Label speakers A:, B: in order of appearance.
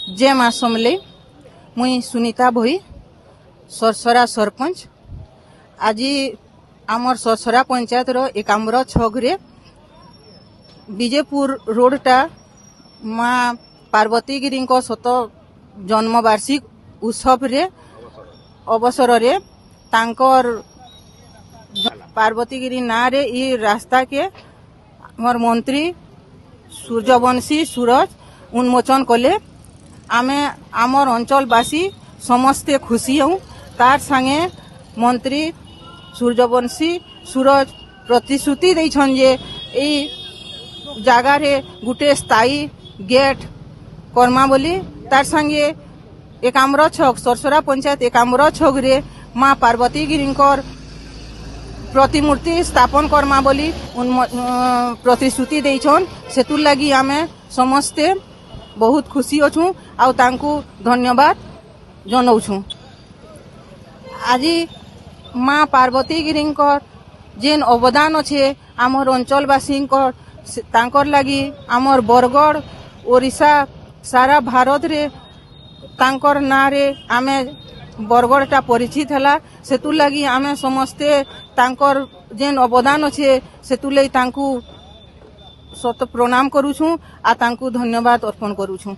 A: जय माँ समले मुई सुनीता भोई सरसरा सरपंच। आज आमर सरसरा पंचायत रो एकाम्र छगरे विजयपुर रोडटा माँ पार्वती गिरी शत जन्मवार्षिक उत्सव रे अवसर रे तांकर पार्वती गिरी ना रे ई रास्ता के हमर मंत्री सूर्यवंशी सूरज उन्मोचन कले। आमे आमर अंचलवासी समस्ते खुशी हूँ। तार संगे मंत्री सूर्यवंशी सूरज प्रतिश्रुति देछन जे ई जगह रे गुटे स्थायी गेट कर्मा बोली। तार संगे एकाम्र छक सरसरा पंचायत एकाम्र छक रे माँ पार्वती गिरींकर प्रतिमूर्ति स्थापन कर्मा बोली प्रतिश्रुति देछन। सेतुर लगी आमे समस्ते बहुत खुशी अछू आउ तांकू धन्यवाद जनाऊँ। आज माँ पार्वती गिरींकर जेन अवदान अच्छे आमर अंचलवासी तांकर लगी आमर बरगढ़ ओडिशा सारा भारत रे तांकर ना रे आमे बरगढ़टा परिचित हला। सेतुर लगी आमे समस्ते तांकर जेन अवदान अच्छे सेतुर लगी तांकू सत प्रणाम करूछू आ तांकू धन्यवाद अर्पण करूछू।